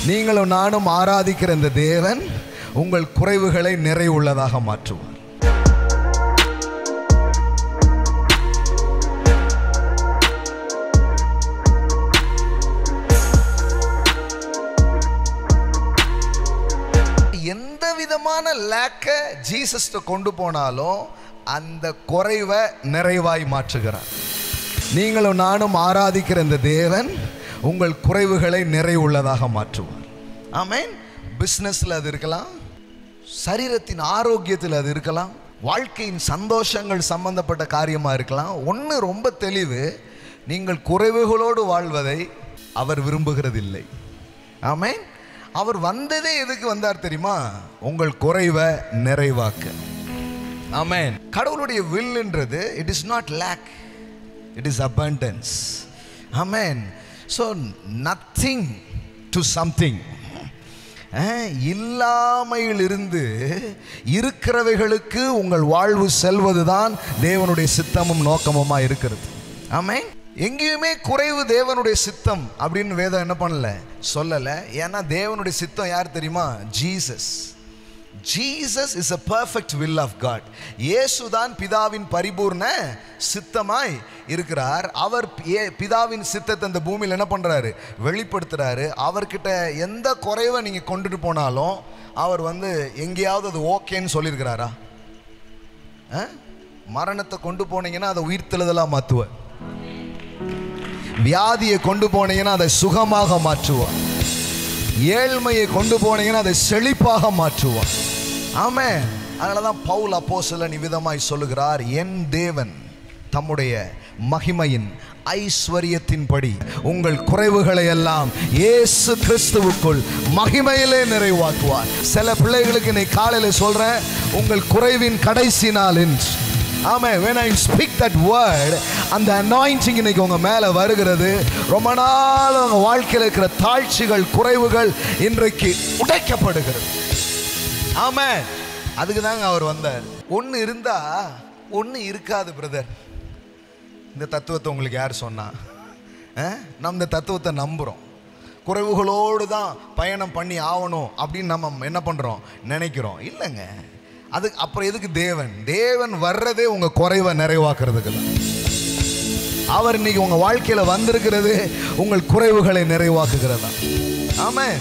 நீங்களும் நானும் ஆராதிக்கிற இந்த தேவன் உங்கள் குறைவுகளை நிறைவுள்ளதாக மாற்றுவார். எந்த விதமான லேக்க ஜீசஸ் கொண்டு போனாலும் அந்த குறைவை நிறைவாய் மாற்றுகிறார். நீங்களும் நானும் ஆராதிக்கிற இந்த தேவன் உங்கள் குறைவுகளை நிறைவுள்ளதாக மாற்றுவார். ஆமென். பிஸ்னஸில் அது இருக்கலாம், சரீரத்தின் ஆரோக்கியத்தில் அது இருக்கலாம், வாழ்க்கையின் சந்தோஷங்கள் சம்பந்தப்பட்ட காரியமாக இருக்கலாம். ஒன்று ரொம்ப தெளிவு, நீங்கள் குறைவுகளோடு வாழ்வதை அவர் விரும்புகிறதில்லை. ஆமென். அவர் வந்ததே எதுக்கு வந்தார் தெரியுமா? உங்கள் குறைவை நிறைவாக்க. ஆமென். கடவுளுடைய வில்ன்றது it is not lack, it is abundance. ஆமென். So nothing to something. இல்லாமையிலிருந்து இருக்கிறவைகளுக்கு உங்கள் வாழ்வு செல்வதுதான் தேவனுடைய சித்தமும் நோக்கமுமா இருக்கிறது. ஆமென். எங்கேயுமே குறைவு தேவனுடைய சித்தம் அப்படின்னு வேதம் என்ன பண்ணல, சொல்லலை. ஏன்னா தேவனுடைய சித்தம் யார் தெரியுமா? Jesus. Jesus is a perfect will of God. இயேசுதான் பிதாவின் பரிபூர்ண சித்தமாய் இருக்கிறார். அவர் பிதாவின் சித்தத்தை இந்த பூமியில் என்ன பண்றாரு? வெளிப்படுத்துறாரு. அவர்கிட்ட எந்த குறைவை நீங்க கொண்டுட்டு போனாலும் அவர் எங்கேயாவது அது ஓகேன்னு சொல்லியிருக்கிறாரா? மரணத்தை கொண்டு போனீங்கன்னா அதை உயிர்த்தெழுதலா மாற்றுவார். வியாதியை கொண்டு போனீங்கன்னா அதை சுகமாக மாற்றுவார். ஏழ்மையை கொண்டு போனீங்கன்னா அதை செழிப்பாக மாற்றுவார். ஆமென். அதனாலதான் பவுல் அப்போஸ்தலன் விதமாய் சொல்லுகிறார், என் தேவன் தம்முடைய மகிமையின் ஐஸ்வரியத்தின்படி உங்கள் குறைவுகளை எல்லாம் இயேசு கிறிஸ்துவுக்குள் மகிமையிலே நிறைவாக்குவார். சில பிள்ளைகளுக்கு இன்னைக்கு காலையில் சொல்றேன், உங்கள் குறைவின் கடைசி நாள் என்று. ஆமென். when I speak that word, அந்த anointing இன்னைக்கு உங்க மேல வருகிறது. ரொம்ப நாள் உங்க வாழ்க்கையில் இருக்கிற தாழ்ச்சிகள், குறைவுகள் இன்றைக்கு உடைக்கப்படுகிறது. ஆமென். அதுக்கு தாங்க அவர் வந்தார். ஒன்று இருந்தா ஒன்று இருக்காது பிரதர். இந்த தத்துவத்தை உங்களுக்கு யார் சொன்னா? நம்ம இந்த தத்துவத்தை நம்புறோம். குறைவுகளோடு தான் பயணம் பண்ணி ஆகணும் அப்படின்னு நம்ம என்ன பண்றோம், நினைக்கிறோம். இல்லைங்க. அது அப்புறம் எதுக்கு தேவன் வர்றதே உங்க குறைவை நிறைவாக்குறதுக்கு தான். அவர் இன்னைக்கு உங்க வாழ்க்கையில வந்திருக்கிறது உங்கள் குறைவுகளை நிறைவாக்குகிறதா. ஆமென்.